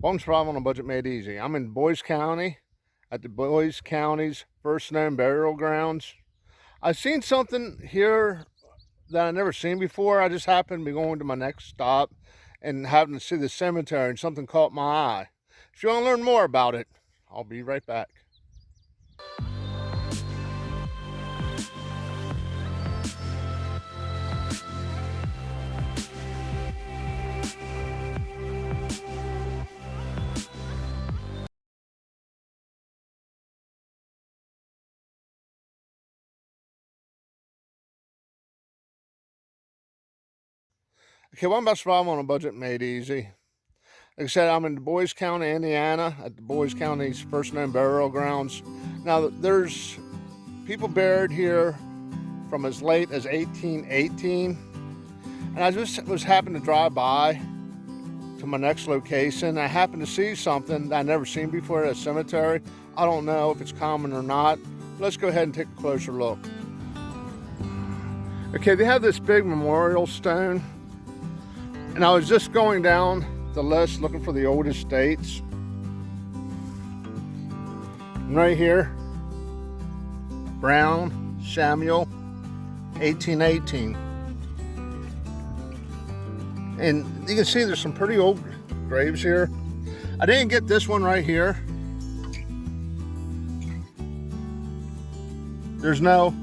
Welcome to Survival on a Budget Made Easy. I'm in Boise County at the Boise County's first known burial grounds. I've seen something here that I've never seen before. I just happened to be going to my next stop and happened to see the cemetery and something caught my eye. If you want to learn more about it, I'll be right back. Okay, welcome back to Survival on a Budget Made Easy. Like I said, I'm in Boise County, Indiana, at the Boise County's first known burial grounds. Now, there's people buried here from as late as 1818, and I just was happened to drive by to my next location. I happened to see something that I never seen before at a cemetery. I don't know if it's common or not. Let's go ahead and take a closer look. Okay, they have this big memorial stone, and I was just going down the list looking for the oldest dates. And right here, Brown Samuel, 1818. And you can see there's some pretty old graves here. I didn't get this one right here. There's no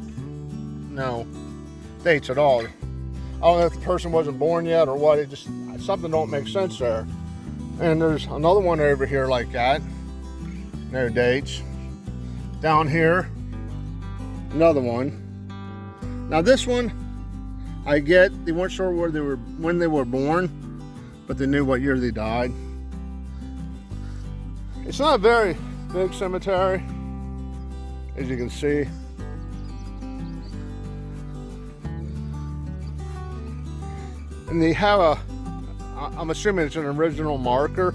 dates at all. I don't know if the person wasn't born yet or what. It just, something don't make sense there. And there's another one over here like that. No dates. Down here, another one. Now this one, I get, they weren't sure where they were, when they were born, but they knew what year they died. It's not a very big cemetery, as you can see. And they have a, I'm assuming it's an original marker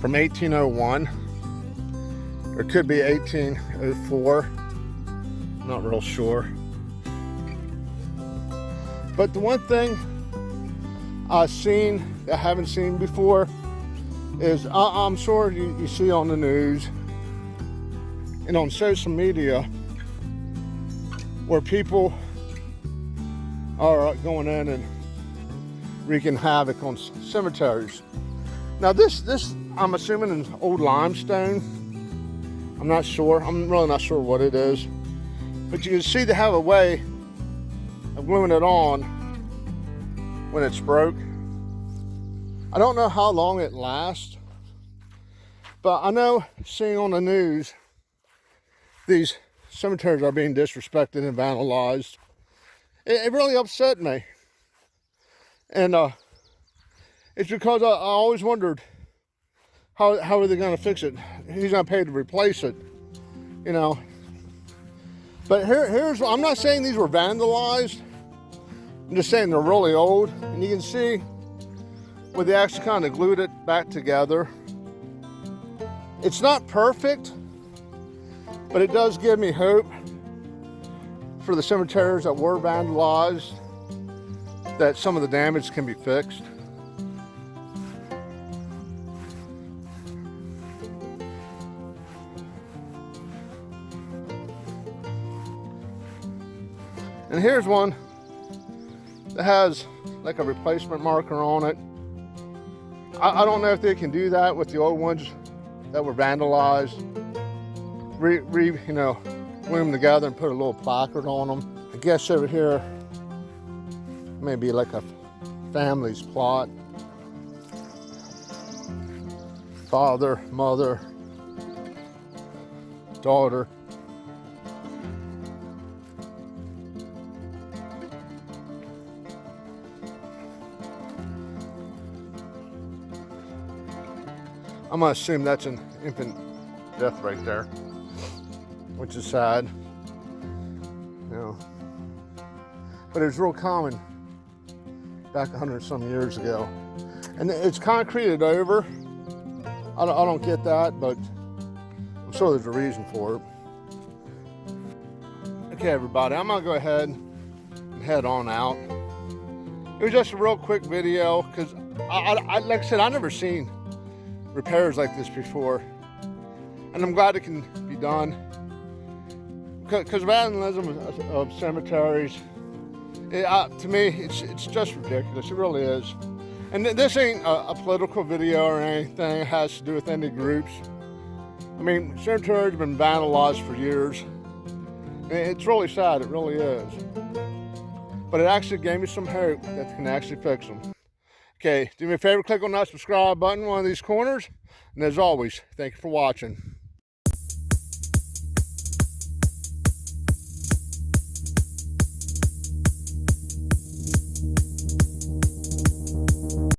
from 1801. Or it could be 1804. Not real sure. But the one thing I've seen that I haven't seen before is I'm sure you see on the news and on social media where people are going in and wreaking havoc on cemeteries. Now this I'm assuming is old limestone. I'm not sure. I'm really not sure what it is. But you can see they have a way of gluing it on when it's broke. I don't know how long it lasts, but I know seeing on the news these cemeteries are being disrespected and vandalized. It really upset me. And it's because I always wondered how are they going to fix it? He's going to pay to replace it, you know. But here's, I'm not saying these were vandalized. I'm just saying they're really old. And you can see where they actually kind of glued it back together. It's not perfect, but it does give me hope for the cemeteries that were vandalized, that some of the damage can be fixed. And here's one that has like a replacement marker on it. I don't know if they can do that with the old ones that were vandalized. You know, glue them together and put a little placard on them. I guess over here, maybe like a family's plot. Father, mother, daughter. I'm gonna assume that's an infant death right there, which is sad, you know. But it was real common back 100 some years ago. And it's concreted over. I don't get that, but I'm sure there's a reason for it. Okay, everybody, I'm gonna go ahead and head on out. It was just a real quick video because Like I said, I've never seen repairs like this before, and I'm glad it can be done. Because vandalism of cemeteries, to me, it's just ridiculous. It really is. And this ain't a political video or anything. It has to do with any groups. I mean, cemeteries have been vandalized for years. And it's really sad. It really is. But it actually gave me some hope that can actually fix them. Okay, do me a favor, click on that subscribe button in one of these corners. And as always, thank you for watching.